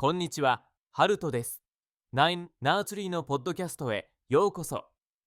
こんにちは、ハルトです。ナインナーツリーのポッドキャストへようこそ。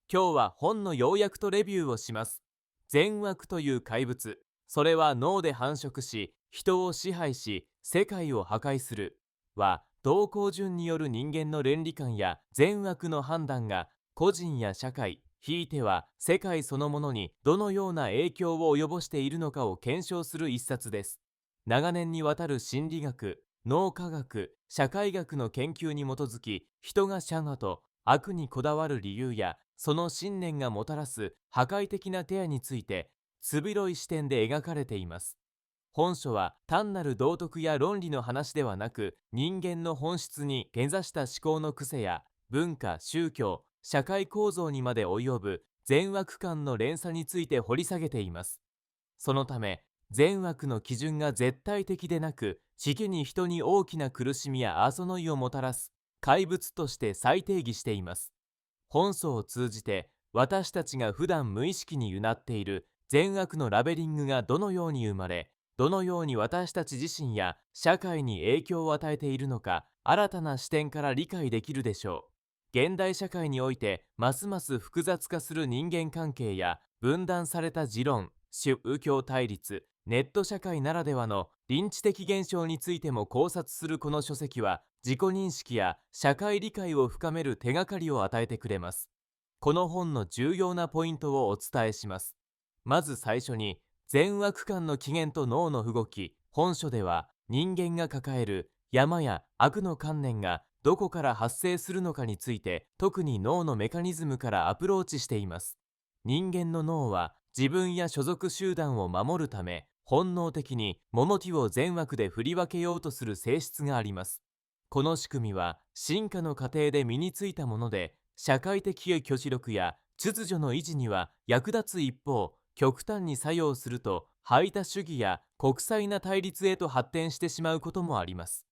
今日は本の要約とレビューをします。善悪という怪物、それは脳で繁殖し、人を支配し、世界を破壊する。は、動向順による人間の倫理観や善悪の判断が、個人や社会、ひいては世界そのものにどのような影響を及ぼしているのかを検証する一冊です。長年にわたる心理学、脳科学、社会学の研究に基づき、人が邪惡と悪にこだわる理由や、その信念がもたらす破壊的な手合について、つびろい視点で描かれています。本書は単なる道徳や論理の話ではなく、人間の本質に根ざした思考の癖や、文化、宗教、社会構造にまで及ぶ善悪感の連鎖について掘り下げています。そのため、善悪の基準が絶対的でなく、直に人に大きな苦しみや欺いをもたらす怪物として再定義しています。本書を通じて、私たちが普段無意識にうなっている善悪のラベリングがどのように生まれ、どのように私たち自身や社会に影響を与えているのか、新たな視点から理解できるでしょう。現代社会において、ますます複雑化する人間関係や分断された持論、宗教対立、ネット社会ならではの臨地的現象についても考察するこの書籍は、自己認識や社会理解を深める手がかりを与えてくれます。この本の重要なポイントをお伝えします。まず最初に、善悪感の起源と脳の動き。本書では、人間が抱える山や悪の観念がどこから発生するのかについて、特に脳のメカニズムからアプローチしています。人間の脳は自分や所属集団を守るため、本能的に物手を善悪で振り分けようとする性質があります。この仕組みは進化の過程で身についたもので、社会的拒否力や秩序の維持には役立つ一方、極端に作用すると排他主義や国際な対立へと発展してしまうこともあります。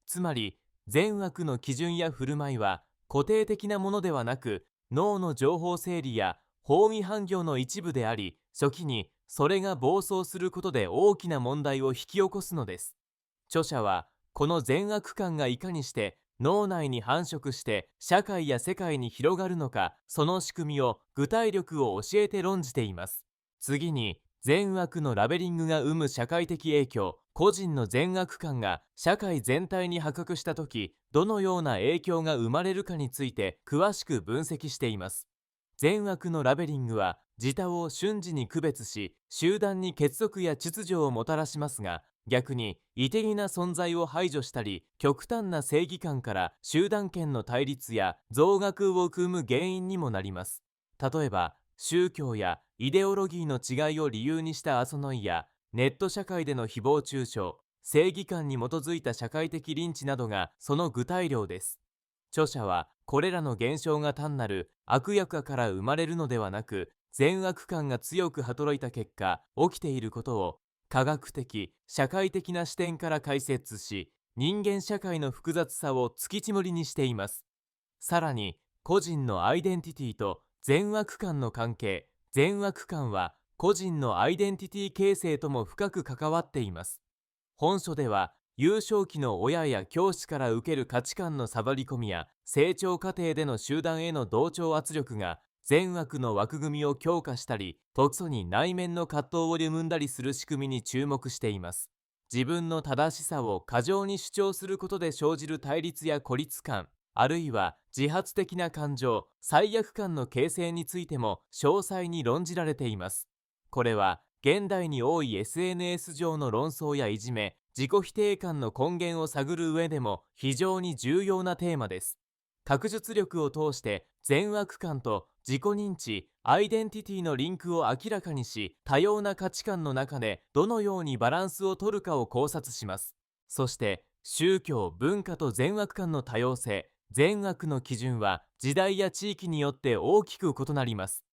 つまり、善悪の基準や振る舞いは固定的なものではなく、脳の情報整理や法未反行の一部であり、初期にそれが暴走することで大きな問題を引き起こすのです。著者は、この善悪感がいかにして脳内に繁殖して社会や世界に広がるのか、その仕組みを具体力を教えて論じています。次に、善悪のラベリングが生む社会的影響。個人の善悪感が社会全体に波及したとき、どのような影響が生まれるかについて詳しく分析しています。善悪のラベリングは自他を瞬時に区別し、集団に結束や秩序をもたらしますが、逆に異的な存在を排除したり、極端な正義感から集団権の対立や増額を生む原因にもなります。例えば、宗教やイデオロギーの違いを理由にした争いや、ネット社会での誹謗中傷、正義感に基づいた社会的リンチなどがその具体例です。著者は、これらの現象が単なる悪役から生まれるのではなく、善悪感が強く働いた結果起きていることを科学的、社会的な視点から解説し、人間社会の複雑さを突き血盛りにしています。さらに、個人のアイデンティティと善悪感の関係。善悪感は個人のアイデンティティ形成とも深く関わっています。本書では、幼少期の親や教師から受ける価値観の触り込みや、成長過程での集団への同調圧力が善悪の枠組みを強化したり、時に内面の葛藤を生んだりする仕組みに注目しています。自分の正しさを過剰に主張することで生じる対立や孤立感、あるいは自発的な感情、罪悪感の形成についても詳細に論じられています。これは現代に多い SNS 上の論争やいじめ、自己否定感の根源を探る上でも非常に重要なテーマです。学術力を通して善悪感と自己認知、アイデンティティのリンクを明らかにし、多様な価値観の中でどのようにバランスを取るかを考察します。そして、宗教・文化と善悪感の多様性、善悪の基準は時代や地域によって大きく異なります。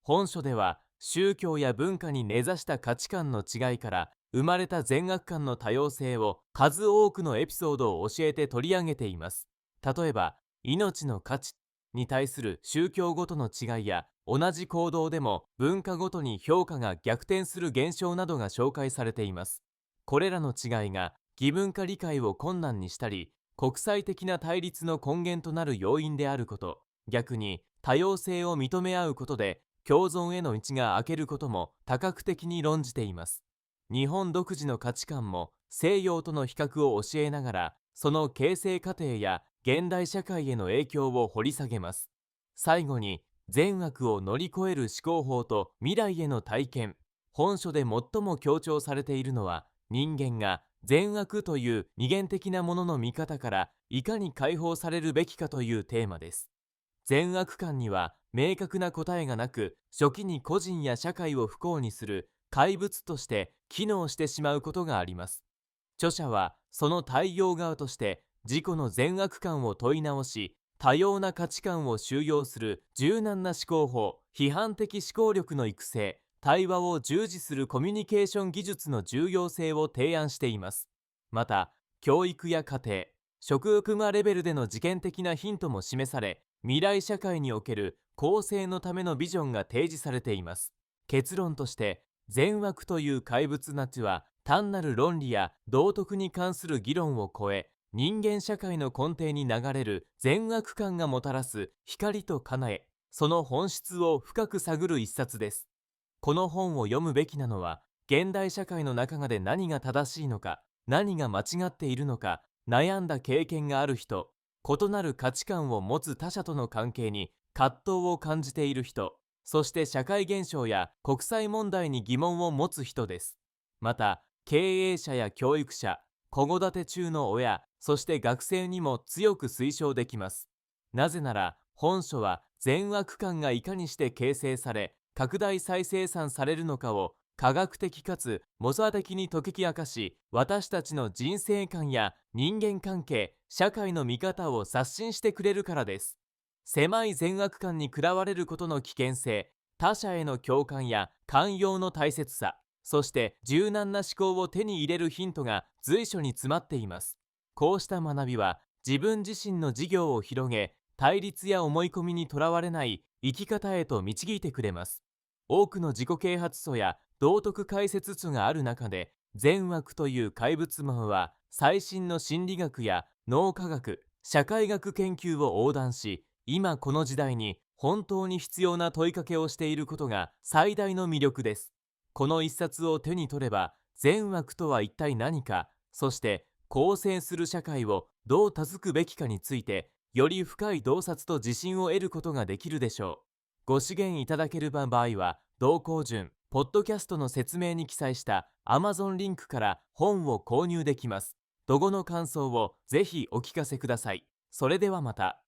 本書では、宗教や文化に根ざした価値観の違いから生まれた善悪感の多様性を数多くのエピソードを教えて取り上げています。例えば、命の価値に対する宗教ごとの違いや、同じ行動でも文化ごとに評価が逆転する現象などが紹介されています。これらの違いが異文化理解を困難にしたり、国際的な対立の根源となる要因であること、逆に多様性を認め合うことで共存への道が開けることも多角的に論じています。日本独自の価値観も西洋との比較を教えながら、その形成過程や現代社会への影響を掘り下げます。最後に、善悪を乗り越える思考法と未来への体験。本書で最も強調されているのは、人間が善悪という二元的なものの見方からいかに解放されるべきかというテーマです。善悪観には明確な答えがなく、初期に個人や社会を不幸にする怪物として機能してしまうことがあります。著者はその対応側として自己の善悪観を問い直し、多様な価値観を収容する柔軟な思考法、批判的思考力の育成、対話を重視するコミュニケーション技術の重要性を提案しています。また、教育や家庭、職場レベルでの事件的なヒントも示され、未来社会における公正のためのビジョンが提示されています。結論として、善悪という怪物なちは単なる論理や道徳に関する議論を超え、人間社会の根底に流れる善悪感がもたらす光と叶え、その本質を深く探る一冊です。この本を読むべきなのは、現代社会の中で何が正しいのか、何が間違っているのか悩んだ経験がある人、異なる価値観を持つ他者との関係に葛藤を感じている人、そして社会現象や国際問題に疑問を持つ人です。また、経営者や教育者、子育て中の親、そして学生にも強く推奨できます。なぜなら、本書は善悪感がいかにして形成され、拡大再生産されるのかを科学的かつ模索的に解き明かし、私たちの人生観や人間関係、社会の見方を刷新してくれるからです。狭い善悪感に喰われることの危険性、他者への共感や寛容の大切さ、そして柔軟な思考を手に入れるヒントが随所に詰まっています。こうした学びは自分自身の事業を広げ、対立や思い込みにとらわれない生き方へと導いてくれます。多くの自己啓発書や道徳解説書がある中で、善悪という怪物マンは最新の心理学や脳科学、社会学研究を横断し、今この時代に本当に必要な問いかけをしていることが最大の魅力です。この一冊を手に取れば、善悪とは一体何か、そして公正する社会をどう築くべきかについて、より深い洞察と自信を得ることができるでしょう。ご支援いただける場合は、同行順、ポッドキャストの説明に記載した Amazon リンクから本を購入できます。どごの感想をぜひお聞かせください。それではまた。